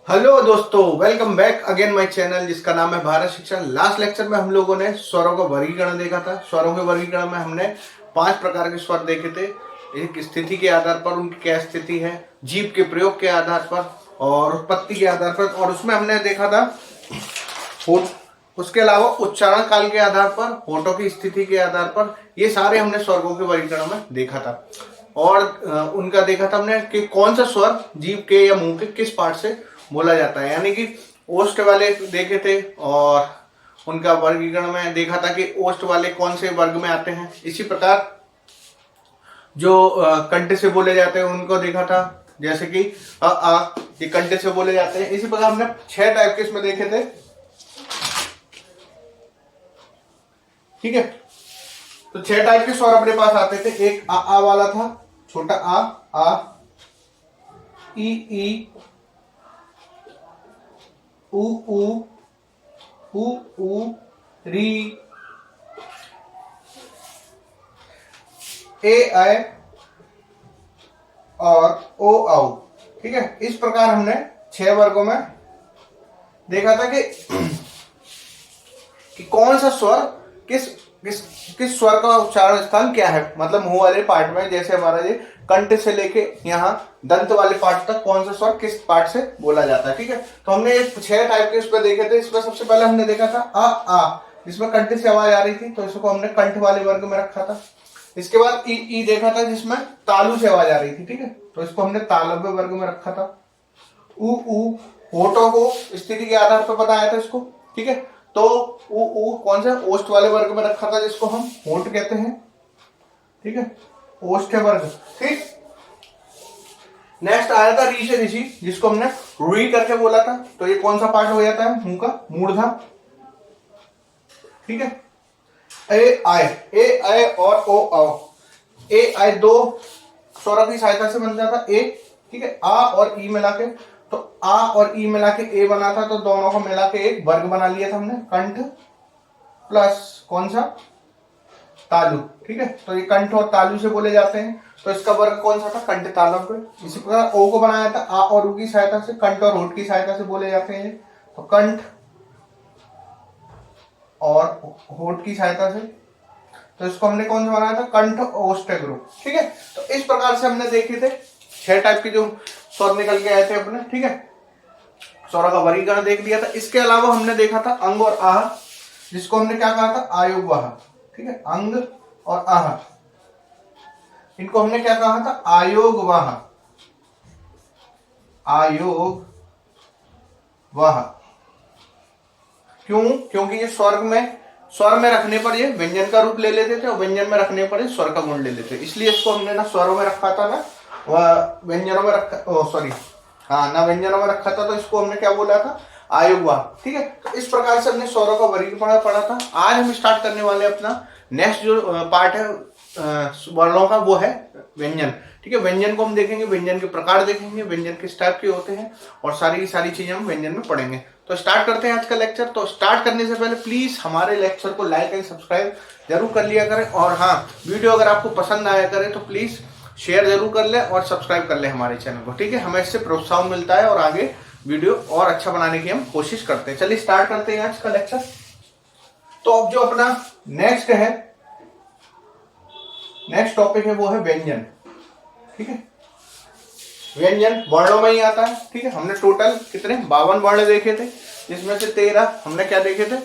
Hello दोस्तों, welcome back again my channel जिसका नाम है भारत शिक्षण। लास्ट लेक्चर में हम लोगों ने स्वरों का वर्गीकरण देखा था। स्वरों के वर्गीकरण में हमने 5 प्रकार के स्वर देखे थे। एक स्थिति के आधार पर उनकी क्या स्थिति है, जीभ के प्रयोग के आधार पर और उत्पत्ति के आधार पर, और उसमें हमने देखा था होठ, उसके अलावा उच्चारण काल के आधार पर, होठों की स्थिति के आधार पर। ये सारे हमने स्वर्गों के वर्गीकरण में देखा था और उनका देखा था हमने कि कौन सा स्वर जीभ के या मुंह के किस पार्ट से बोला जाता है, यानी कि ओष्ठ वाले देखे थे और उनका वर्गीकरण में देखा था कि ओष्ठ वाले कौन से वर्ग में आते हैं। इसी प्रकार जो कंठ से बोले जाते हैं उनको देखा था, जैसे कि ये कंठ से बोले जाते हैं। इसी प्रकार हमने 6 टाइप के इसमें देखे थे। ठीक है, तो 6 टाइप के स्वर अपने पास आते थे। एक आ वाला था, छोटा आ, ई, उ, री, ए ऐ और ओ औ। ठीक है, इस प्रकार हमने 6 वर्गों में देखा था कि कौन सा स्वर किस किस किस स्वर का उच्चारण स्थान क्या है, मतलब मुंह वाले पार्ट में। जैसे हमारा ये कंठ से लेके यहाँ दंत वाले पार्ट तक कौन सा स्वर किस पार्ट से बोला जाता है। ठीक है, तो हमने 6 टाइप के इसमें देखे थे। इसमें सबसे पहले हमने देखा था आ, जिसमें कंठ से आवाज आ रही थी, तो इसको हमने कंठ वाले वर्ग में रखा था। इसके बाद ई देखा था जिसमें तालु से आवाज आ रही थी। ठीक है, तो इसको हमने तालव्य वर्ग में रखा था। उ होठों को स्थिति के आधार पर बताया था इसको। ठीक है, तो उ कौन सा ओष्ठ वाले वर्ग में रखा था, जिसको हम होंठ कहते हैं। ठीक है, ओष्ठ वर्ग। ठीक, नेक्स्ट आया था री से ऋषि, जिसको हमने रुई करके बोला था। तो ये कौन सा पार्ट हो जाता है मुंह का, मूर्धा। ठीक है, ए आय और ओ औ। ए आय 2 स्वरों की सहायता से बन जाता ए। ठीक है, आ और ई मिला के, तो आ और ई मिला के ए बना था, तो दोनों को मिला के एक वर्ग बना लिया था हमने, कंठ प्लस कौन सा, तालु। ठीक है, तो ये कंठ और तालु से बोले जाते हैं, तो इसका वर्ग कौन सा था, कंठ तालव्य। इसी प्रकार ओ को बनाया था आ और उ की सहायता से, कंठ और होठ की सहायता से बोले जाते हैं, तो कंठ और होठ की सहायता से। तो इसको हमने कौन सा बनाया था, कंठ ओष्ठ्य। ठीक है, तो इस प्रकार से हमने देखे थे 6 टाइप के जो स्वर निकल के आए थे अपने। ठीक है, स्वरों का वर्गीकरण देख लिया था। इसके अलावा हमने देखा था अंग और आह, जिसको हमने क्या कहा था, आयोग वाह। ठीक है, अंग और आह, इनको हमने क्या कहा था, आयोग वाह, आयोग वाह। क्यों? क्योंकि ये स्वर में रखने पर ये व्यंजन का रूप ले लेते थे और व्यंजन में रखने पर ये स्वर का गुण ले लेते। इसलिए इसको हमने ना स्वरों में रखा था, ना व्यंजनों में रखा, सॉरी हाँ, ना व्यंजनों में रखा था, तो इसको हमने क्या बोला था, आयुग्वा। ठीक है, तो इस प्रकार से हमने स्वरों का वर्गीकरण पढ़ा था। आज हम स्टार्ट करने वाले अपना नेक्स्ट जो पार्ट है वर्णों का, वो है व्यंजन। ठीक है, व्यंजन को हम देखेंगे, व्यंजन के प्रकार देखेंगे, व्यंजन किस टाइप के होते हैं, और सारी की सारी चीजें हम व्यंजन में पढ़ेंगे। तो स्टार्ट करते हैं आज का लेक्चर। तो स्टार्ट करने से पहले प्लीज हमारे लेक्चर को लाइक एंड सब्सक्राइब जरूर कर लिया करें, और हाँ, वीडियो अगर आपको पसंद आया करे तो प्लीज शेयर जरूर कर ले और सब्सक्राइब कर ले हमारे चैनल को। ठीक है, हमें इससे प्रोत्साहन मिलता है और आगे वीडियो और अच्छा बनाने की हम कोशिश करते हैं। चलिए स्टार्ट करते हैं आज का लेक्चर। तो अब जो अपना नेक्स्ट टॉपिक है वो है व्यंजन। ठीक है, व्यंजन वर्णों में ही आता है। ठीक है, हमने टोटल कितने 52 वर्ण देखे थे, जिसमें से 13 हमने क्या देखे थे,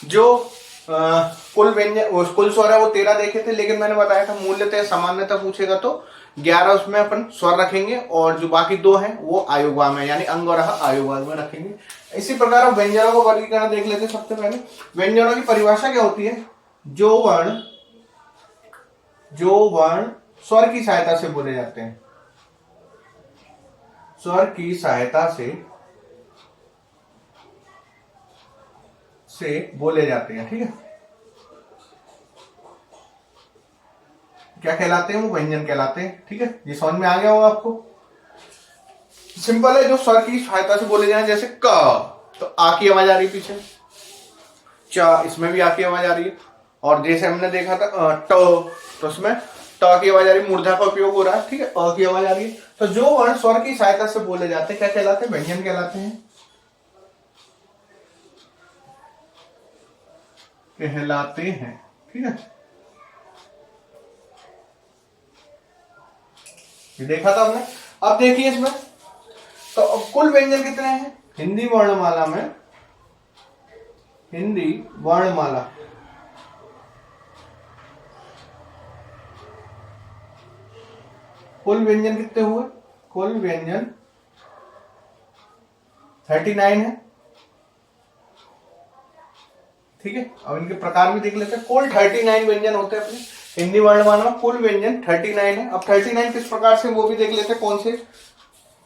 जो कुल व्यंजन कुल स्वर है वो 13 देखे थे। लेकिन मैंने बताया था मूल्यतः सामान्यतः पूछेगा तो 11 उसमें अपन स्वर रखेंगे, और जो बाकी 2 हैं वो आयुग्वा में, यानी अंग और आयुग्वा में रखेंगे। इसी प्रकार व्यंजनों को वर्गीकरण देख लेते हैं। सबसे पहले व्यंजनों की परिभाषा क्या होती है, जो वर्ण स्वर की सहायता से बोले जाते हैं, स्वर की सहायता से बोले जाते हैं। ठीक है, क्या कहलाते हैं, वो व्यंजन कहलाते हैं। ठीक है, ये समझ में आ गया होगा आपको। सिंपल है, जो स्वर की सहायता से बोले जाए, जैसे क, तो आ की आवाज आ रही पीछे, च, इसमें भी आ की आवाज आ रही है, और जैसे हमने देखा था ट, तो उसमें ट की आवाज आ रही है, मूर्धा का उपयोग हो रहा है। ठीक है, अ की आवाज आ रही है। तो जो वर्ण स्वर की सहायता से बोले जाते हैं क्या कहलाते हैं, व्यंजन कहलाते हैं। कहलाते हैं। ठीक है, ये देखा था हमने। अब देखिए इसमें, तो अब कुल व्यंजन कितने हैं हिंदी वर्णमाला में? हिंदी वर्णमाला कुल व्यंजन कितने हुए? कुल व्यंजन 39 है। ठीक है, अब इनके प्रकार भी देख लेते हैं। कुल 39 व्यंजन होते हैं अपने हिंदी वर्णमाला में, कुल व्यंजन 39 है। अब 39 किस प्रकार से वो भी देख लेते हैं, कौन से।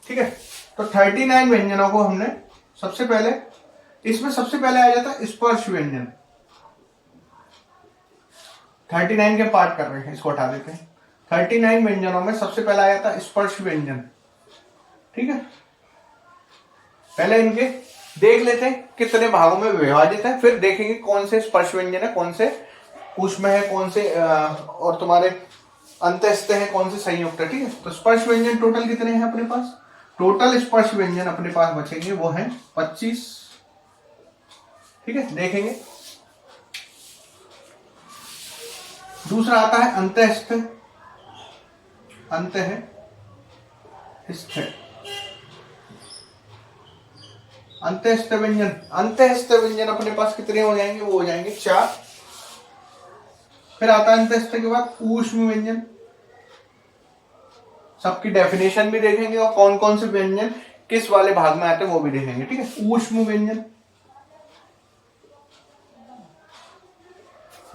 ठीक है, तो 39 व्यंजनों को हमने सबसे पहले, इसमें सबसे पहले आ जाता है स्पर्श व्यंजन। 39 के पार्ट कर रहे हैं, इसको हटा देते हैं। 39 व्यंजनों में सबसे पहला आ जाता है स्पर्श व्यंजन। ठीक है, पहले इनके देख लेते हैं कितने भागों में विभाजित है, फिर देखेंगे कौन से स्पर्श व्यंजन है, कौन से ऊष्म है, कौन से और तुम्हारे अंतस्थ है, कौन से संयुक्त है। ठीक है, तो स्पर्श व्यंजन टोटल कितने हैं अपने पास? टोटल स्पर्श व्यंजन अपने पास बचेंगे वो हैं 25। ठीक है, देखेंगे। दूसरा आता है अंतस्थ। अंत है स्थ अंतस्थ व्यंजन। अंतस्थ व्यंजन अपने पास कितने हो जाएंगे? वो हो जाएंगे 4। फिर आता है अंतस्थ के बाद ऊष्म व्यंजन। सबकी डेफिनेशन भी देखेंगे और कौन कौन से व्यंजन किस वाले भाग में आते हैं वो भी देखेंगे। ठीक है, ऊष्म व्यंजन।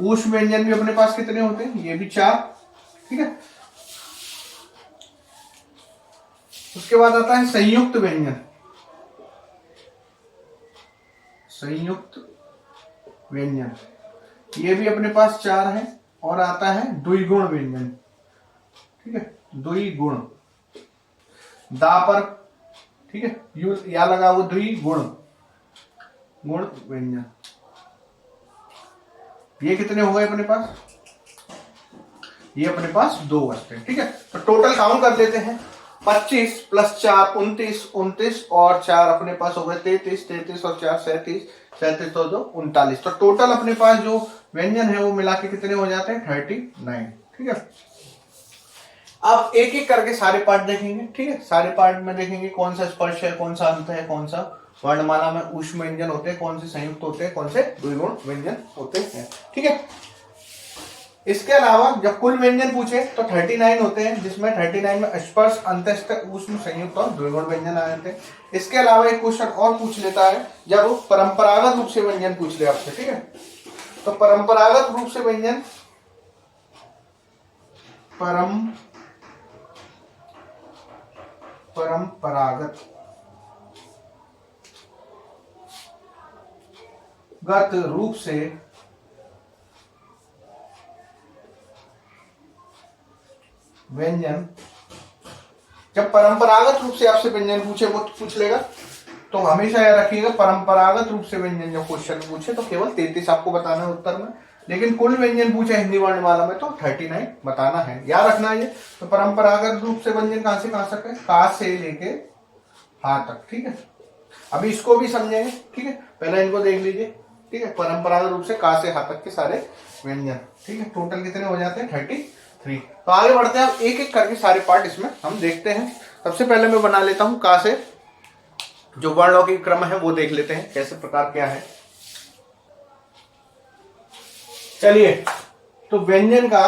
ऊष्म व्यंजन भी अपने पास कितने होते हैं? ये भी 4। ठीक है, उसके बाद आता है संयुक्त व्यंजन। संयुक्त व्यंजन ये भी अपने पास 4 है। और आता है द्विगुण व्यंजन। ठीक है, द्विगुण, दा पर, ठीक है, यू या लगा हुआ, द्विगुण गुण व्यंजन। ये कितने हो गए अपने पास? ये अपने पास 2 बचते हैं। ठीक है, तो टोटल काउंट कर लेते हैं। 25 प्लस 4 29, 29 और 4 अपने पास हो गए 33, 33 और 4 37, 37 और 2 39। तो टोटल अपने पास जो व्यंजन है वो मिला के कितने हो जाते हैं? 39। ठीक है, अब एक एक करके सारे पार्ट देखेंगे। ठीक है, सारे पार्ट में देखेंगे कौन सा स्पर्श है, कौन सा अंत है, कौन सा वर्णमाला में ऊष्म व्यंजन होते हैं, कौन से संयुक्त होते हैं, कौन से द्विगुण व्यंजन होते हैं। ठीक है, इसके अलावा जब कुल व्यंजन पूछे तो 39 होते हैं, जिसमें 39 में स्पर्श, अंतस्थ, ऊष्म, संयुक्त और द्विगुण व्यंजन आ जाते हैं। इसके अलावा एक क्वेश्चन और पूछ लेता है जब वो परंपरागत रूप से व्यंजन पूछ ले आपसे। ठीक है, तो परंपरागत रूप से व्यंजन, परंपरागत रूप से व्यंजन, जब परंपरागत रूप से आपसे व्यंजन पूछे, वो पूछ लेगा तो हमेशा याद रखिएगा परंपरागत रूप से व्यंजन जब क्वेश्चन पूछे तो केवल 33 आपको बताना है उत्तर में। लेकिन कुल व्यंजन पूछे हिंदी वर्णमाला में तो 39 बताना है, याद रखना है ये। तो परंपरागत रूप से व्यंजन कहां से कहां तक है? का से लेके हा तक। ठीक है, अभी इसको भी समझेंगे। ठीक है, पहले इनको देख लीजिए। ठीक है, परंपरागत रूप से का से हा तक के सारे व्यंजन। ठीक है, टोटल कितने हो जाते हैं? 33। तो आगे बढ़ते हैं, अब एक एक करके सारे पार्ट इसमें हम देखते हैं। सबसे पहले मैं बना लेता हूं का से जो वर्णों की क्रम है वो देख लेते हैं कैसे प्रकार क्या है। चलिए, तो व्यंजन का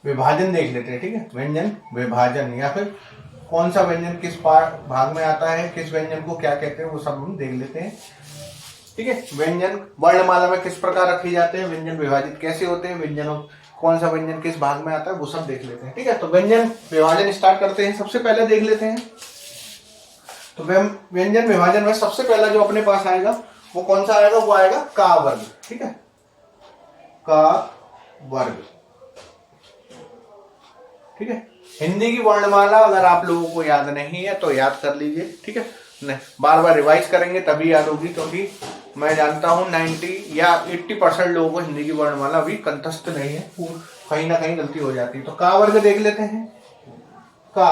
विभाजन देख लेते हैं। ठीक है, व्यंजन विभाजन या फिर कौन सा व्यंजन किस भाग में आता है, किस व्यंजन को क्या कहते हैं, वो सब हम देख लेते हैं। ठीक है, व्यंजन वर्णमाला में किस प्रकार रखे जाते हैं, व्यंजन विभाजित कैसे होते हैं, व्यंजनों कौन सा व्यंजन किस भाग में आता है, वो सब देख लेते हैं। ठीक है, तो व्यंजन विभाजन स्टार्ट करते हैं। सबसे पहले देख लेते हैं, तो व्यंजन विभाजन में सबसे पहला जो अपने पास आएगा वो कौन सा आएगा? वो आएगा का वर्ग। ठीक है, का वर्ग। ठीक है, हिंदी की वर्णमाला अगर आप लोगों को याद नहीं है तो याद कर लीजिए। ठीक है, नहीं बार बार रिवाइज करेंगे तभी याद होगी, क्योंकि मैं जानता हूं 90 या 80% लोगों को हिंदी की वर्णमाला अभी कंठस्थ नहीं है, कहीं ना कहीं गलती हो जाती है। तो का वर्ग देख लेते हैं। का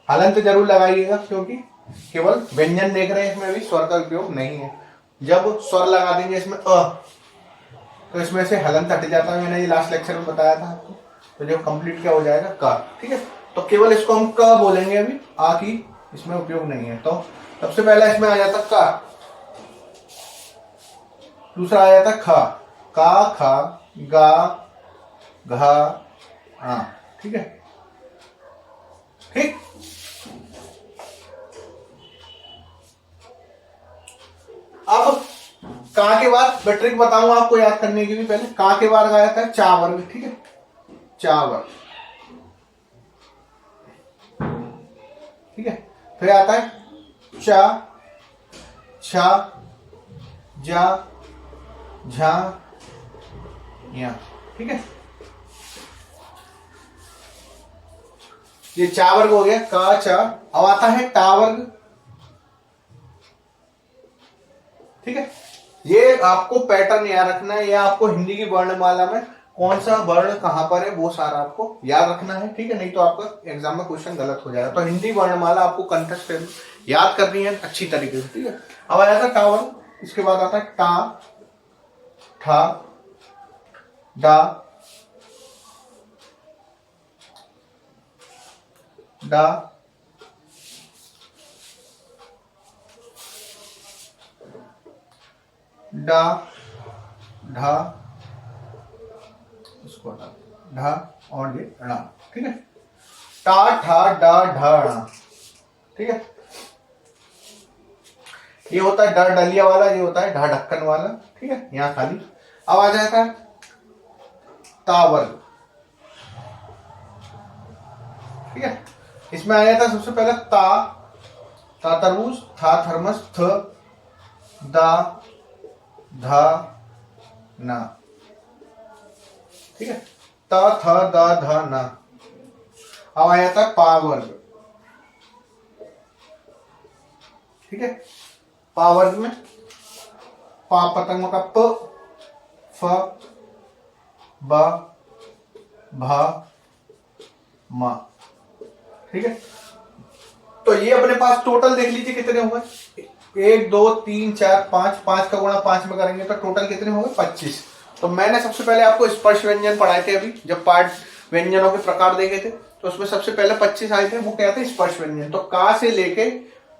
हलंत जरूर लगाइएगा, क्योंकि केवल व्यंजन देख रहे हैं, इसमें भी स्वर का उपयोग नहीं है। जब स्वर लगा देंगे इसमें अ, तो इसमें से हलंत हट जाता है, मैंने ये लास्ट लेक्चर में बताया था आपको। तो जब कंप्लीट क्या हो जाएगा का, ठीक है। तो केवल इसको हम क बोलेंगे, अभी आ की इसमें उपयोग नहीं है। तो सबसे पहला इसमें आ जाता का, दूसरा आ जाता खा, का खा गा घा आ, ठीक है। ठीक, अब का के बाद मैं ट्रिक बताऊंगा आपको याद करने के लिए। पहले का के बाद आ जाता है चा वर्ग, ठीक है, चा वर्ग, ठीक है। फिर आता है चा, छा, जा, झा, या, ठीक है। ये चा वर्ग हो गया, का चा। अब आता है टा वर्ग, ठीक है। ये आपको पैटर्न याद रखना है, या आपको हिंदी की वर्णमाला में कौन सा वर्ण कहां पर है वो सारा आपको याद रखना है, ठीक है। नहीं तो आपका एग्जाम में क्वेश्चन गलत हो जाएगा। तो हिंदी वर्णमाला आपको कंठस्थ याद करनी है अच्छी तरीके से, ठीक है। अब आया था टा वर्ग, इसके बाद आता है टा, ठा, डा, डा, डा, ढा, इसको ढा और ये णा, ठीक है। टा ठा डा ढा णा, ठीक है। ये होता है डर डलिया वाला, ये होता है ढा ढक्कन वाला, ठीक है। यहां खाली। अब आ जाता है ता वर्ग, ठीक है। इसमें आ जाता है सबसे पहले ता तरबूज, था थर्मस, थ, दा, धा, ना, ठीक है। ता था दा धा ना। अब आ जाता है पा वर्ग, ठीक है। पा वर्ग में पा पतंग का प, फ, ब, भा, मा, ठीक है। तो ये अपने पास टोटल देख लीजिए कितने हो गए, 1 2 3 4 5, 5 का गुणा 5 में करेंगे तो टोटल कितने हो गए 25। तो मैंने सबसे पहले आपको स्पर्श व्यंजन पढ़ाए थे अभी, जब पाठ व्यंजनों के प्रकार देखे थे, तो उसमें सबसे पहले 25 आए थे, वो क्या थे स्पर्श व्यंजन। तो का से लेके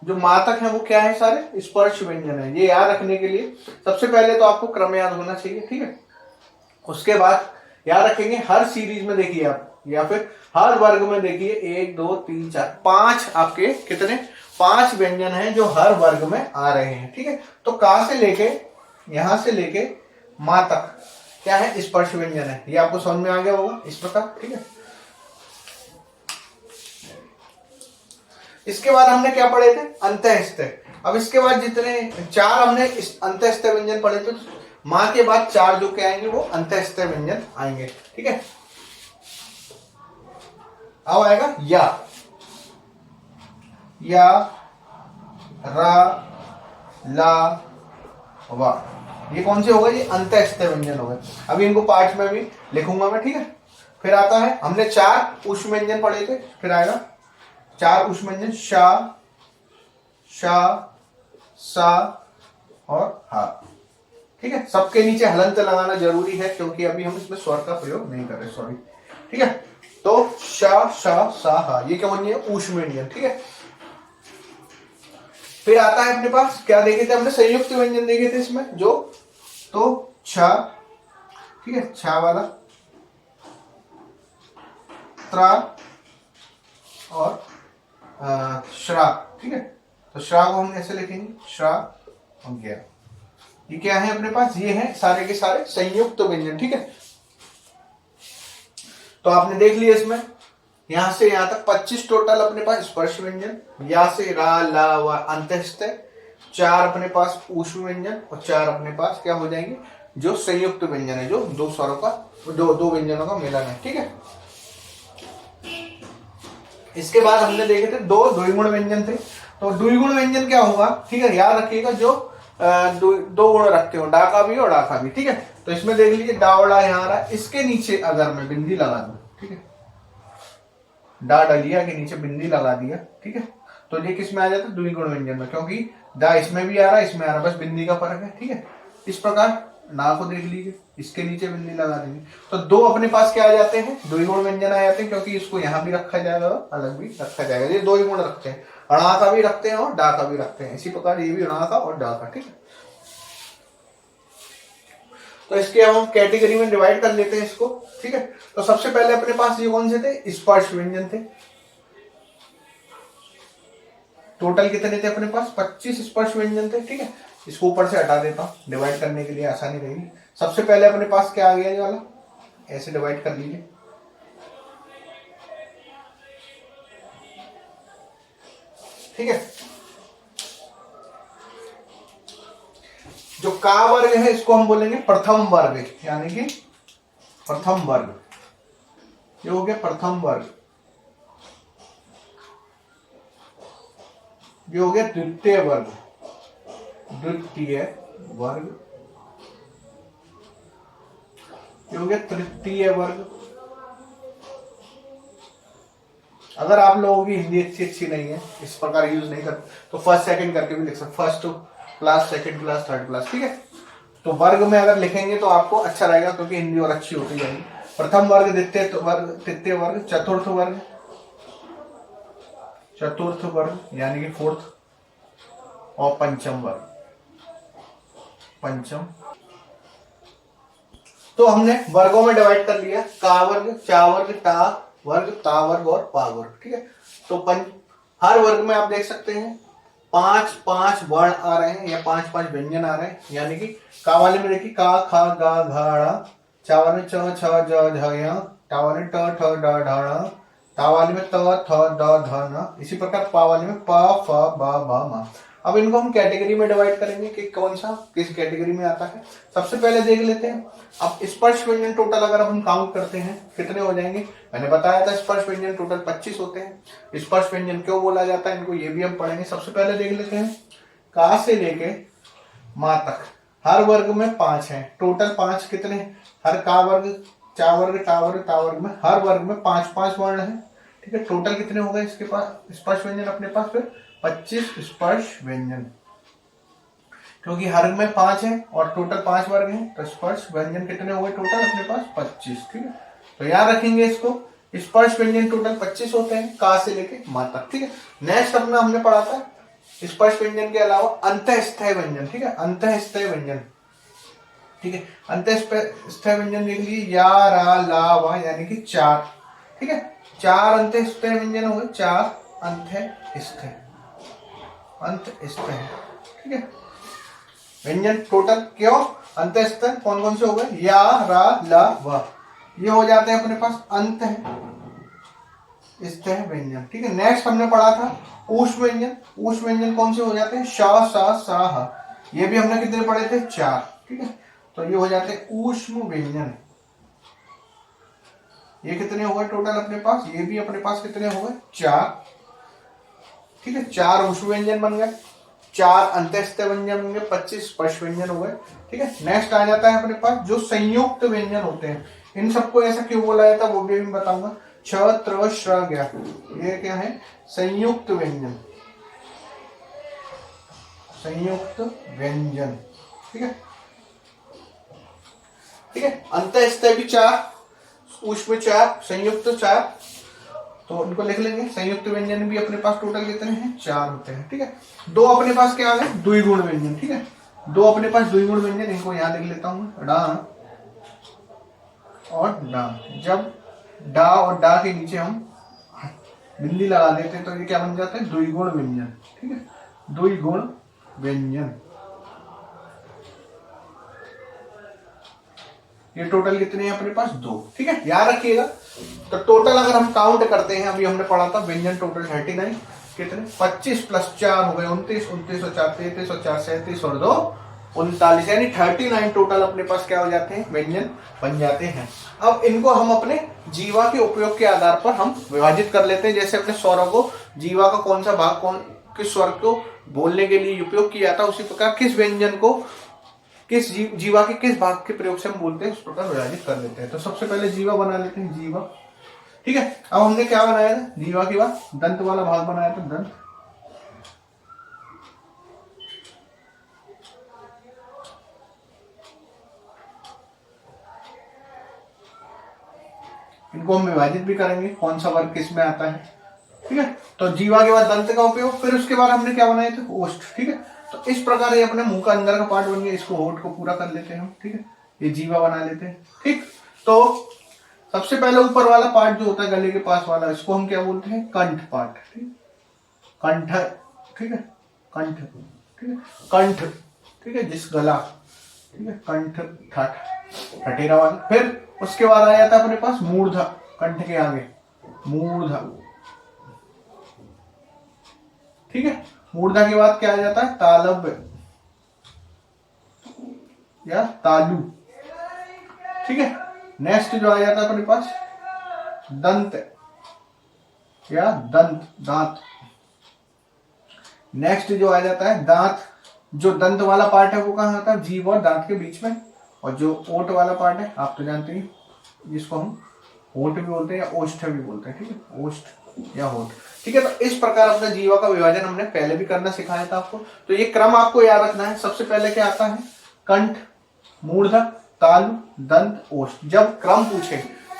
जो मा तक है वो क्या है, सारे स्पर्श व्यंजन है। ये याद रखने के लिए सबसे पहले तो आपको क्रम याद होना चाहिए, ठीक है। उसके बाद याद रखेंगे हर सीरीज में देखिए आप, या फिर हर वर्ग में देखिए 1 2 3 4 5 आपके कितने 5 व्यंजन हैं जो हर वर्ग में आ रहे हैं, ठीक है। तो का से लेके यहां से लेके मा तक क्या है स्पर्श व्यंजन है। ये आपको समझ में आ गया होगा इस प्रकार, ठीक है। इसके बाद हमने क्या पढ़े थे अंतःस्थ। अब इसके बाद जितने 4 हमने अंतःस्थ व्यंजन पढ़े थे, मां के बाद 4 जो क्या आएंगे वो अंतःस्थ व्यंजन आएंगे, ठीक है। अब आएगा या, रा, ला, वा। ये कौन से हो गए, ये अंतःस्थ व्यंजन हो गए। अभी इनको पाठ में भी लिखूंगा मैं, ठीक है। फिर आता है हमने 4 उष्म व्यंजन पढ़े थे, फिर आएगा 4 उष्म व्यंजन शा, शा, सा और हा, ठीक है। सबके नीचे हलंत लगाना जरूरी है क्योंकि अभी हम इसमें स्वर का प्रयोग नहीं कर रहे, सॉरी, ठीक है। तो शा, शा, सा, हा, ये क्या बन गया उष्म व्यंजन, ठीक है। फिर आता है अपने पास क्या देखे थे हमने संयुक्त व्यंजन देखे थे इसमें जो, तो छा, ठीक है, छा वाला, त्रा और श्रा, ठीक है। तो श्रा को हम ऐसे लिखेंगे श्रा और गया। ये क्या है अपने पास, ये है सारे के सारे संयुक्त व्यंजन, ठीक है। तो आपने देख लिया इसमें यहां से यहां तक 25 टोटल अपने पास स्पर्श व्यंजन, या से रा ला व अंतःस्थ, 4 अपने पास उष्म व्यंजन और 4 अपने पास क्या हो जाएंगे जो संयुक्त व्यंजन है, जो दो स्वरों का दो व्यंजनों का मिलन है, ठीक है। इसके बाद हमने देखे थे 2 द्विगुण व्यंजन थे। तो द्विगुण व्यंजन क्या होगा, ठीक है, याद रखिएगा जो 2 गुण रखते हो, डा का भी और डा का भी, ठीक है। तो इसमें देख लीजिए डा और डा यहाँ आ रहा है, इसके नीचे अगर मैं बिंदी लगा दूं, ठीक है, डा डलिया के नीचे बिंदी लगा दिया, ठीक है, तो ये किस में आ जाता है द्विगुण व्यंजन में, क्योंकि दा इसमें भी आ रहा है, इसमें आ रहा है, बस बिंदी का फर्क है। ठीक है, इस प्रकार ना को देख लीजिए, इसके नीचे बिंदी लगा देंगे तो दो अपने पास क्या आ जाते हैं, दो ही गुण व्यंजन आ जाते हैं, क्योंकि इसको यहाँ भी रखा जाएगा और अलग भी रखा जाएगा। ये दो ही गुण रखते हैं, अणा का भी रखते हैं और डा का भी रखते हैं। इसी प्रकार ये भी अणा का और डा का। ठीक है, तो इसके हम कैटेगरी में डिवाइड कर लेते हैं इसको। ठीक है, तो सबसे पहले अपने पास ये कौन से थे, स्पर्श व्यंजन थे। टोटल कितने थे अपने पास, 25 स्पर्श व्यंजन थे। ठीक है, इसको ऊपर से हटा देता हूं डिवाइड करने के लिए आसानी रहेगी। सबसे पहले अपने पास क्या आ गया, ये वाला, ऐसे डिवाइड कर लीजिए। ठीक है, जो का वर्ग है इसको हम बोलेंगे प्रथम वर्ग, यानी कि प्रथम वर्ग, ये हो गया प्रथम वर्ग। ये हो गया द्वितीय वर्ग, द्वितीय वर्ग। ये हो गया तृतीय वर्ग। अगर आप लोगों की हिंदी अच्छी नहीं है, इस प्रकार यूज नहीं करते, तो फर्स्ट सेकंड करके भी लिख सकते, first class, second class, third class. ठीक है, तो वर्ग में अगर लिखेंगे तो आपको अच्छा रहेगा, क्योंकि हिंदी और अच्छी होती जाएगी। प्रथम वर्ग, द्वितीय वर्ग, तृतीय वर्ग, चतुर्थ वर्ग, चतुर्थ वर्ग यानी कि फोर्थ, और पंचम वर्ग, पंचम। तो हमने वर्गों में डिवाइड कर लिया, का वर्ग, चा वर्ग, टा वर्ग, ता वर्ग और पा वर्ग। ठीक है, तो हर वर्ग में आप देख सकते हैं 5-5 वर्ण आ रहे हैं या 5-5 व्यंजन आ रहे हैं। यानी कि का वाले में देखिए का, खा, गा, घा, ड़ा, चा वाले में च, छ, ज, झ, य, टा वाले में ट, ठ, ड, ढ, ण, ता वाले में त, थ, द, ध, न, इसी प्रकार पा वाले में प, फ, ब, भ, म। अब इनको हम कैटेगरी में डिवाइड करेंगे कि कौन सा किस कैटेगरी में आता है। सबसे पहले देख लेते हैं, अब स्पर्श व्यंजन टोटल अगर हम काउंट करते हैं कितने हो जाएंगे। मैंने बताया था स्पर्श व्यंजन टोटल 25 होते हैं। स्पर्श व्यंजन क्यों बोला जाता है इनको, ये भी हम पढ़ेंगे। सबसे पहले देख लेते हैं, का से लेके माँ तक हर वर्ग में 5 है, टोटल 5 कितने, हर का वर्ग, चा वर्ग, टा वर्ग, ता वर्ग में हर वर्ग में 5-5 वर्ण है। ठीक है, टोटल कितने हो गए इसके पास स्पर्श व्यंजन अपने पास, फिर 25 स्पर्श व्यंजन, क्योंकि हर में 5 है और टोटल 5 वर्ग हैं, तो स्पर्श व्यंजन कितने हो गए टोटल अपने पास 25। ठीक है, तो याद रखेंगे इसको, स्पर्श व्यंजन टोटल 25 होते हैं, का से लेके मा तक। ठीक है, नेक्स्ट अपना हमने पढ़ा था स्पर्श व्यंजन के अलावा अंतःस्थय व्यंजन। ठीक है, अंतःस्थय व्यंजन। ठीक है, अंतःस्थय व्यंजन देख लीजिए, या, रा, ला, वा, यानी कि 4। ठीक है, 4 अंतःस्थय व्यंजन हो गए, 4 अंतःस्थय, अंतःस्थय। ठीक है, व्यंजन टोटल क्यों अंतःस्थय कौन कौन से हो गए, या, रा, ला, वा, ये हो जाते हैं अपने पास अंतःस्थय व्यंजन। ठीक है, नेक्स्ट हमने पढ़ा था ऊष्म व्यंजन। ऊष्म व्यंजन कौन से हो जाते हैं, श, सा, सा, ह। ये भी हमने कितने पढ़े थे, 4। ठीक है, तो ये हो जाते हैं ऊष्म व्यंजन। ये कितने हो गए टोटल अपने पास, ये भी अपने पास कितने हो गए, 4। ठीक है, 4 ऊष्म व्यंजन बन गए, 4 अंतःस्थय व्यंजन बन गए, 25 स्पर्श व्यंजन हो गए। ठीक है, नेक्स्ट आ जाता है अपने पास जो संयुक्त व्यंजन होते हैं। इन सबको ऐसा क्यों बोला जाता है वो भी मैं बताऊंगा। छ, त्र, श्र, ज्ञ, ये क्या है, संयुक्त व्यंजन, संयुक्त व्यंजन। ठीक है, ठीक है, अंतःस्थय भी 4, ऊष्म 4, संयुक्त 4, तो उनको लिख लेंगे। संयुक्त व्यंजन भी अपने पास टोटल कितने हैं, 4 होते हैं। ठीक है, 2 अपने पास क्या आ गए, द्विगुण व्यंजन। ठीक है, 2 अपने पास द्विगुण व्यंजन, इनको यहां लिख लेता हूं, डा और डा। जब डा और डा के नीचे हम बिंदी लगा देते हैं तो ये क्या बन जाता है, द्विगुण व्यंजन। ठीक है, द्विगुण व्यंजन। ये टोटल कितने हैं अपने पास, 2। ठीक है, याद रखिएगा। तो टोटल अगर हम काउंट करते हैं, अभी हमने पढ़ा था व्यंजन टोटल 39, कितने 25 + 4 हो गए 29, 29 और 4 33 और 4 37 और 2 39, यानी 39 टोटल अपने पास क्या हो जाते हैं, व्यंजन बन जाते हैं। अब इनको हम अपने जीवा के उपयोग के आधार पर हम विभाजित कर लेते हैं। जैसे अपने स्वरों को जीवा का कौन सा भाग कौन किस स्वर को बोलने के लिए उपयोग किया था, उसी प्रकार किस व्यंजन को किस जीवा के किस भाग के प्रयोग से हम बोलते हैं उस प्रकार विभाजित कर लेते हैं। तो सबसे पहले जीवा बना लेते हैं, जीवा। ठीक है, अब हमने क्या बनाया था जीवा के बाद, दंत वाला भाग बनाया था, दंत। इनको हम विभाजित भी करेंगे कौन सा वर्ग किस में आता है। ठीक है, तो जीवा के बाद दंत का उपयोग, फिर उसके बाद हमने क्या बनाए थे, ओष्ठ। ठीक है, तो इस प्रकार ये अपने मुंह का अंदर का पार्ट बन गया, इसको होठ को पूरा कर लेते हैं हम। ठीक है, ये जीवा बना लेते हैं। ठीक, तो सबसे पहले ऊपर वाला पार्ट जो होता है गले के पास वाला, इसको हम क्या बोलते हैं, कंठ पार्ट। ठीक, कंठ। ठीक है, कंठ। ठीक है, कंठ। ठीक है, जिस गला। ठीक है, कंठ ठाठ ठटेरा वाला। फिर उसके बाद आ जाता है अपने पास मूर्धा, कंठ के आगे मूर्धा। ठीक है, मूर्धा के बाद क्या आ जाता है, तालव्य या तालु। ठीक है, नेक्स्ट जो आ जाता है अपने पास दंत या दंत, दांत। नेक्स्ट जो आ जाता है दांत। जो दंत वाला पार्ट है वो कहाँ आता है, जीभ और दांत के बीच में। और जो ओठ वाला पार्ट है आप तो जानते हैं, जिसको हम होठ भी बोलते हैं या ओष्ठ भी बोलते हैं। ठीक है, ओष्ठ या होठ। ठीक है, तो इस प्रकार अपने जीवा का विभाजन हमने पहले भी करना सिखाया था आपको। तो ये क्रम आपको याद रखना है। सबसे पहले क्या आता है, कंठ, मूर्धा, तालु, दंत, ओष्ठ। जब क्रम पूछे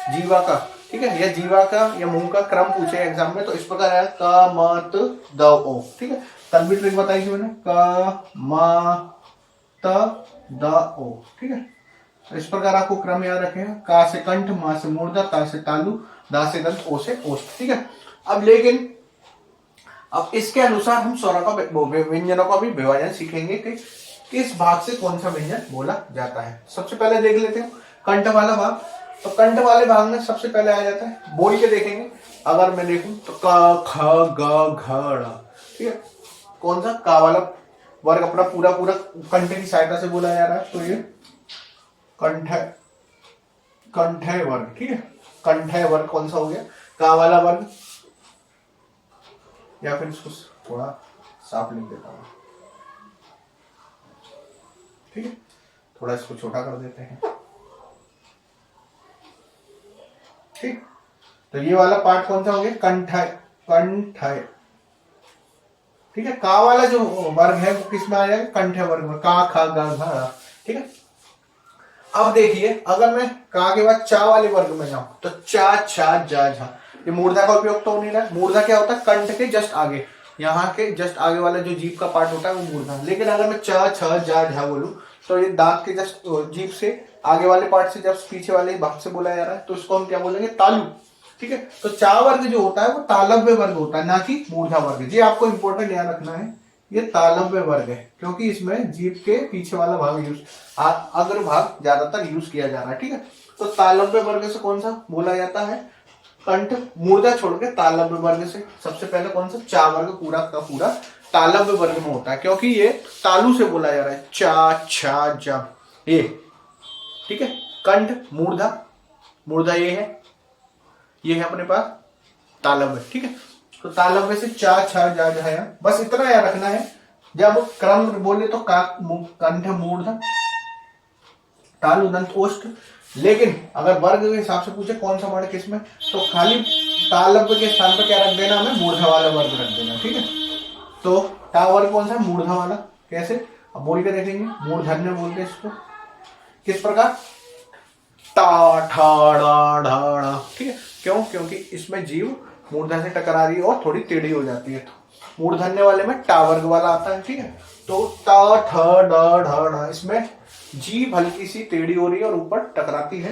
जीवा का, ठीक है, या जीवा का या मुंह का क्रम पूछे एग्जाम में, तो इस प्रकार है क म त द ओ। ठीक है, तब भी ट्रिक बताई थी मैंने, क म त द ओ। ठीक है, तो इस प्रकार आपको क्रम याद रखेगा, का से कंठ, मा से मूर्धा, ता से तालु, दा से दंत, ओ से ओष्ठ। ठीक है, अब लेकिन अब इसके अनुसार हम स्वरों का व्यंजनों का भी विभाजन सीखेंगे कि किस भाग से कौन सा व्यंजन बोला जाता है। सबसे पहले देख लेते हैं कंठ वाला भाग। तो कंठ वाले भाग में सबसे पहले आ जाता है, बोल के देखेंगे। अगर मैं देखूं तो क ख ग घ ड़। ठीक है, कौन सा का वाला वर्ग अपना पूरा पूरा कंठ की सहायता से बोला जा रहा है, तो ये कंठ, कंठय वर्ग। ठीक है, कंठय वर्ग कौन सा हो गया, का वाला वर्ग। या फिर इसको थोड़ा साफ लिख देता हूं। ठीक है, थोड़ा इसको छोटा कर देते हैं। ठीक, तो ये वाला पार्ट कौन सा हो गया, कंठय, कंठय। ठीक है, का वाला जो वर्ग है वो किस में आ जाएगा, कंठय वर्ग में, का खा गा घा। ठीक है, अब देखिए अगर मैं का के बाद चा वाले वर्ग में जाऊं तो चा छा जा झा। ये मूर्धा का उपयोग तो हो नहीं रहा। मूर्धा क्या होता है, कंठ के जस्ट आगे, यहाँ के जस्ट आगे वाला जो जीभ का पार्ट होता है वो मूर्धा। लेकिन अगर मैं च छ जा झा बोलूं तो ये दांत के जस्ट जीभ से आगे वाले पार्ट से, जब पीछे वाले भाग से बोला जा रहा है, तो इसको हम क्या बोलेंगे, तालु। ठीक है, तो चा वर्ग जो होता है वो तालव्य वर्ग होता है, ना कि मूर्धा वर्ग। ये आपको इंपॉर्टेंट ध्यान रखना है, ये तालव्य वर्ग है, क्योंकि इसमें जीभ के पीछे वाला भाग यूज, अग्र भाग ज्यादातर यूज किया जा रहा है। ठीक है, तो तालव्य वर्ग से कौन सा बोला जाता है, कंठ, मूर्धा छोड़ के तालव्य वर्ग से। सबसे पहले कौन सा, चा वर्ग पूरा का पूरा तालव्य वर्ग में होता है, क्योंकि ये तालु से बोला जा रहा है, चा छा जा ये। ठीक है, कंठ, मूर्धा, मूर्धा ये है अपने पास तालव्य। ठीक है, तो तालव्य से चा छा जा झा, बस इतना याद रखना है। जब क्रम बोले तो का, कंठ, मूर्धा, तालु, दंत, ओष्ठ। लेकिन अगर वर्ग के हिसाब से पूछे कौन सा वर्ण किसमें, तो खाली तालव्य के स्थान पर क्या रख देना, हमें मूर्धा वाला वर्ग रख देना। ठीक है, तो ता वर्ग कौन सा, मूर्धा वाला। कैसे, अब बोल के देखेंगे, मूर्धन्य बोलते हैं इसको। किस प्रकार, ता ठा डा ढा ड़ा। ठीक है, क्यों, क्योंकि इसमें जीव मूर्धा से टकरा रही है और थोड़ी टेढ़ी हो जाती है, तो मूर्धन्य वाले में टा वर्ग वाला आता है। ठीक है, तो ता ठ डा ढा ड़ा, इसमें जीभ हल्की सी टेढ़ी हो रही है और ऊपर टकराती है,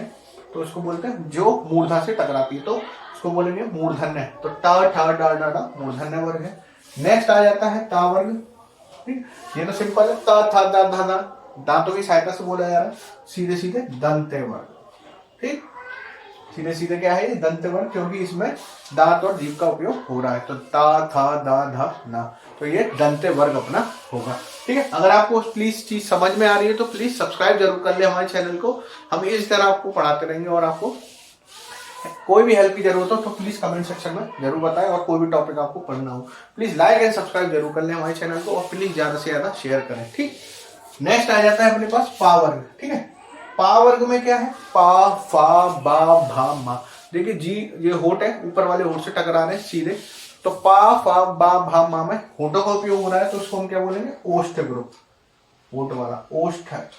तो इसको बोलते हैं, जो मूर्धा से टकराती है तो इसको बोलेंगे मूर्धन्य। तो टा ठा डा डा डा मूर्धन्य वर्ग है। नेक्स्ट आ जाता है ता वर्ग। ठीक, ये तो सिंपल है, ता था दा धा दा, दांतों की सहायता से बोला जा रहा है, सीधे सीधे दंते वर्ग। ठीक, सीधे सीधे क्या है, ये दंत वर्ग, क्योंकि इसमें दांत और जीभ का उपयोग हो रहा है। तो ता था दा धा ना, तो ये दंते वर्ग अपना होगा। ठीक है, अगर आपको प्लीज चीज समझ में आ रही है तो प्लीज सब्सक्राइब जरूर कर ले हमारे चैनल को। हम इस तरह आपको पढ़ाते रहेंगे, और आपको कोई भी हेल्प की जरूरत हो तो प्लीज कमेंट सेक्शन में जरूर बताएं, और कोई भी टॉपिक आपको पढ़ना हो प्लीज लाइक एंड सब्सक्राइब जरूर कर ले हमारे चैनल को, और प्लीज ज्यादा से ज्यादा शेयर करें। ठीक, नेक्स्ट आ जाता है अपने पास पा वर्ग। ठीक है, पा वर्ग में क्या है, पा फा बा भा मा। देखिए जी, ये होठ है, ऊपर वाले होठ से टकरा रहे हैं सीधे, तो पा फा बा भा मा में होठों का उपयोग हो रहा है, तो उसको हम क्या बोलेंगे, ओष्ठ ग्रुप, होठ वाला ओष्ठ है।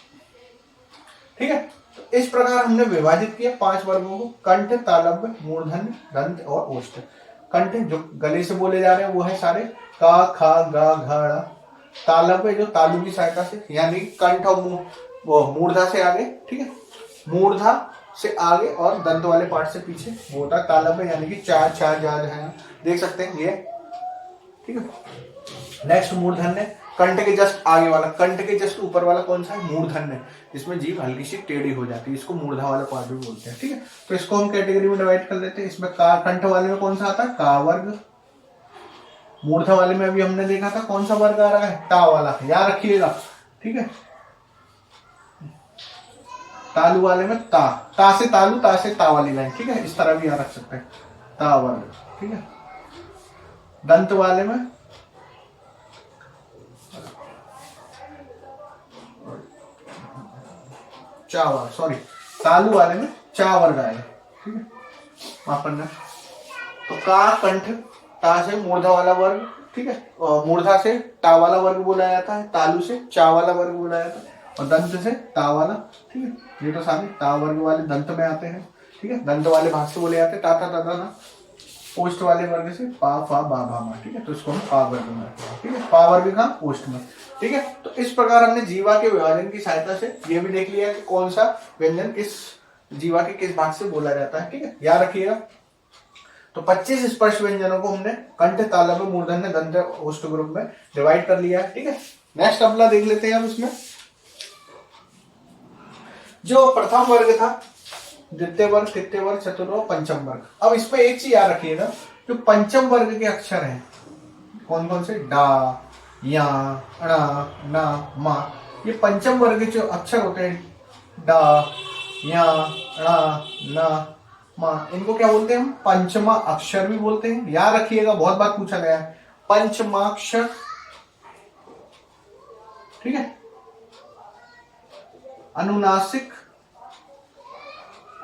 ठीक है, तो इस प्रकार हमने विभाजित किया 5 वर्गों को, कंठ, तालव्य, मूर्धन्य, दंत और ओष्ठ। कंठ जो गले से बोले जा रहे हैं वो है सारे का, खा, गा, घा, ड़ा। तालव्य जो तालु की सहायता से, यानी कंठ और वो मूर्धा से आगे, ठीक है, मूर्धा से आगे और दंत वाले पार्ट से पीछे वो होता है तालव्य, यानी कि चार चार जा है, देख सकते हैं ये, ठीक है। नेक्स्ट मूर्धन्य, कंठ के जस्ट आगे वाला, कंठ के जस्ट ऊपर वाला कौन सा है, मूर्धन्य, जिसमें जीभ हल्की सी टेढ़ी हो जाती है, इसको मूर्धा वाला पार्ट भी बोलते हैं, ठीक है। तो इसको हम कैटेगरी में डिवाइड कर लेते हैं। इसमें का, कंठ वाले में कौन सा आता है, का वर्ग। मूर्धा वाले में अभी हमने देखा था कौन सा वर्ग आ रहा है, टा वाला, याद रखिएगा, ठीक है। तालु वाले में ता, ता से तालु, ता से ता वाली लाइन, ठीक है, इस तरह भी याद रख सकते हैं, ता वर्ग, ठीक है। दंत वाले में चावर, सॉरी, तालु वाले में चा वर्ग आएगा, ठीक है, मापन। तो का, कंठ, ता से मूर्धा वाला वर्ग, ठीक है, और मूर्धा से टा वाला वर्ग बोला जाता है, तालु से चा वाला वर्ग बोला जाता है, और दंत से ता वाला, ठीक है। ये तो सारे ता वर्ग वाले दंत में आते हैं, ठीक है। दंत वाले भाग से बोले जाते हैं ता ता ता ता ना। ओष्ठ वाले वर्ग से पा, फा, बा, भा, मा, ठीक है, तो इसको हम पा वर्ग में, ठीक है, पा वर्ग का ओष्ठ में, ठीक है। तो इस प्रकार हमने जीवा के विभाजन की सहायता से ये भी देख लिया कि कौन सा व्यंजन किस जीवा के किस भाग से बोला जाता है, ठीक है, याद रखिएगा। तो 25 स्पर्श व्यंजनों को हमने कंठ, तालव्य, मूर्धन्य, दंत, ओष्ठ ग्रुप में डिवाइड कर लिया है, ठीक है। नेक्स्ट अगला देख लेते हैं हम उसमें। जो प्रथम वर्ग था, द्वितीय वर्ग, तृतीय वर्ग, चतुर्थ वर्ग, पंचम वर्ग। अब इसमें एक चीज याद रखिएगा, जो पंचम वर्ग के अक्षर हैं कौन कौन से, डा, या, अणा, ना, मा, ये पंचम वर्ग के जो अक्षर होते हैं, डा, या, अणा, ना, मा, इनको क्या बोलते हैं हम, पंचमा अक्षर भी बोलते हैं। याद रखिएगा, बहुत बार पूछा गया है, पंचमाक्षर, ठीक है, अनुनासिक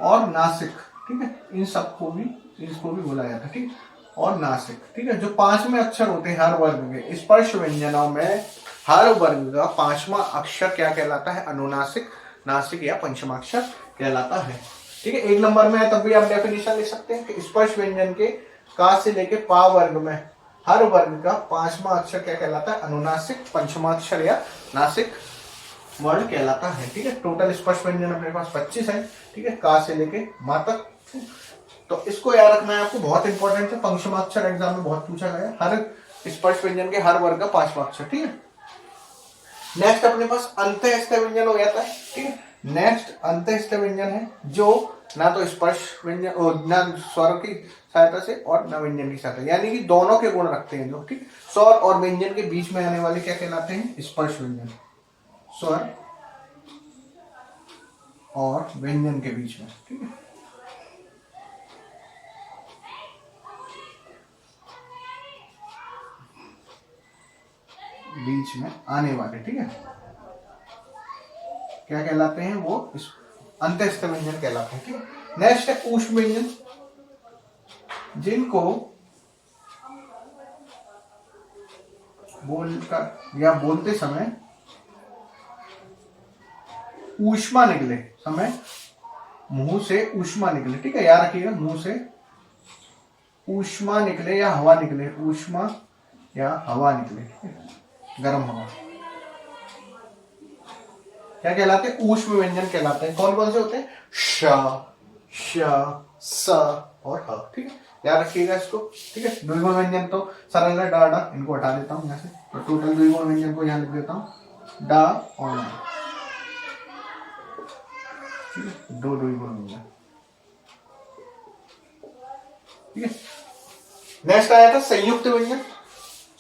और नासिक, ठीक है, इन सबको भी, इसको भी बोला जाता है, ठीक है, और नासिक, ठीक है। जो 5वें अक्षर होते हैं हर वर्ग के, स्पर्श व्यंजनों में हर वर्ग का 5वां अक्षर क्या कहलाता है, अनुनासिक, नासिक या पंचमाक्षर कहलाता है, ठीक है। 1 नंबर में है तब भी आप डेफिनेशन लिख सकते हैं कि स्पर्श व्यंजन के का से लेके पा वर्ग में हर वर्ग का 5वां अक्षर क्या कहलाता है, अनुनासिक, पंचमाक्षर या नासिक वर्ण कहलाता है, ठीक है। टोटल स्पर्श व्यंजन अपने पास 25 है, ठीक है, का से लेके मा तक। तो इसको याद रखना है आपको, बहुत इंपॉर्टेंट है, पंचमाक्षर एग्जाम में बहुत पूछा गया है, हर स्पर्श व्यंजन के हर वर्ग का 5वां अक्षर, ठीक है। नेक्स्ट अपने पास अंतःस्थ व्यंजन हो जाता है, ठीक है। नेक्स्ट अंतःस्थ व्यंजन है जो ना तो स्पर्श व्यंजन, ना स्वर की सहायता से और न व्यंजन की सहायता, यानी कि दोनों के गुण रखते हैं जो, ठीक, स्वर और व्यंजन के बीच में आने वाले क्या कहलाते हैं, स्पर्श व्यंजन। स्वर और व्यंजन के बीच में, ठीक है, बीच में आने वाले, ठीक है, क्या कहलाते हैं, वो अंतःस्थ व्यंजन कहलाते हैं, ठीक है। नेक्स्ट है ऊष्म व्यंजन, जिनको बोलकर या बोलते समय ऊष्मा निकले, समय मुंह से ऊष्मा निकले, ठीक है, याद रखिएगा, मुंह से ऊष्मा निकले या हवा निकले, ऊष्मा या हवा निकले, ठीक है, गर्म हवा, क्या कहलाते हैं, ऊष्म व्यंजन कहलाते हैं। कौन कौन से होते हैं, श, श, स और ह, ठीक है, याद रखिएगा इसको, ठीक है। द्विगुण व्यंजन तो सरल है, डा, डा, इनको हटा देता हूं यहाँ से, तो टोटल द्विगुण व्यंजन को यहाँ लिख देता हूं, डा और ना, ठीक है, 2 द्विगुण व्यंजन, ठीक है। नेक्स्ट आया था संयुक्त व्यंजन।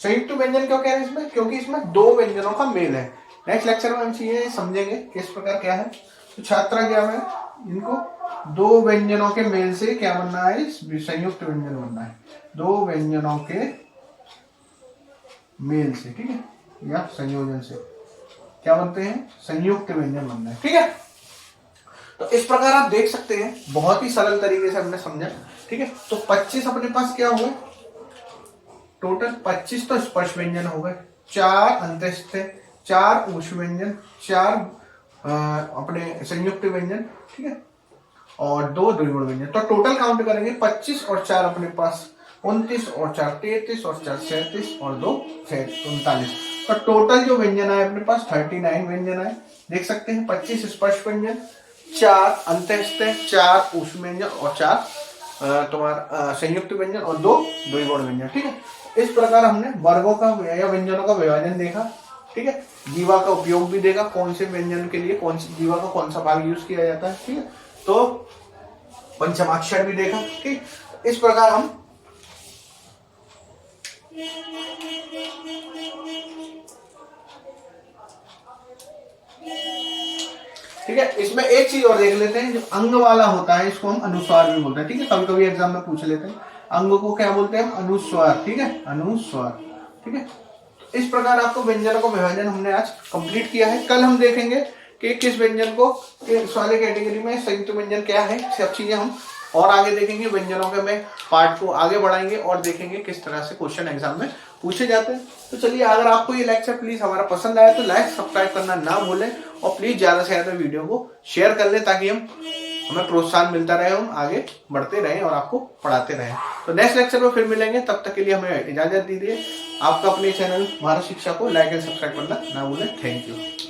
संयुक्त व्यंजन क्यों कह रहे हैं इसमें, क्योंकि इसमें 2 व्यंजनों का मेल है। नेक्स्ट लेक्चर में हम ये समझेंगे किस प्रकार क्या है। तो छात्रा क्या है, इनको 2 व्यंजनों के मेल से क्या बनना है, संयुक्त व्यंजन बनना है, 2 व्यंजनों के मेल से, ठीक है, या संयोजन से क्या बनते हैं, संयुक्त व्यंजन बनना है, ठीक है। तो इस प्रकार आप देख सकते हैं, बहुत ही सरल तरीके से हमने समझा, ठीक है। तो 25 अपने पास क्या हुए, टोटल 25 तो स्पर्श व्यंजन हो गए, 4 अंतःस्थ, 4 ऊष्म व्यंजन, 4 अपने संयुक्त व्यंजन, ठीक है, और 2 द्विगुण व्यंजन। तो टोटल काउंट करेंगे 25 और 4 अपने पास 29 और 4 33 और 4 37 और 2 39। तो टोटल जो व्यंजन आए अपने पास 39 व्यंजन आए, देख सकते हैं। 25 स्पर्श व्यंजन, 4 अंतःस्थ, 4 ऊष्म व्यंजन और 4 तुम्हारा संयुक्त व्यंजन और 2 द्विगुण व्यंजन, ठीक है। इस प्रकार हमने वर्गों का या व्यंजनों का विभाजन देखा, ठीक है। जीवा का उपयोग भी देखा, कौन से व्यंजन के लिए कौन सी जीवा का कौन सा भाग यूज किया जाता है, ठीक है। तो पंचमाक्षर भी देखा, ठीक। इस प्रकार हम ठीक है। इसमें एक चीज और देख लेते हैं, जो अंग वाला होता है इसको हम अनुस्वार भी बोलते हैं, ठीक है। कभी कभी एग्जाम में पूछ लेते हैं अंग को क्या बोलते हैं, अनुस्वार, ठीक है, अनुस्वार, ठीक है। इस प्रकार आपको व्यंजनों का विभाजन हमने आज कंप्लीट किया है। कल हम देखेंगे कि किस व्यंजन को किस वाले कैटेगरी में संयुक्त व्यंजन क्या है, सब चीजें हम और आगे देखेंगे। व्यंजनों के में पार्ट को आगे बढ़ाएंगे और देखेंगे किस तरह से क्वेश्चन एग्जाम में पूछे जाते हैं। तो चलिए, अगर आपको ये लेक्चर प्लीज हमारा पसंद आया तो लाइक सब्सक्राइब करना ना भूलें और प्लीज ज्यादा से ज्यादा वीडियो को शेयर कर लें, ताकि हमें प्रोत्साहन मिलता रहे, हम आगे बढ़ते रहें और आपको पढ़ाते रहें। तो नेक्स्ट लेक्चर में फिर मिलेंगे, तब तक के लिए हमें इजाजत दीजिए। आपका अपने चैनल भारत शिक्षा को लाइक एंड सब्सक्राइब करना ना भूलें। Thank you.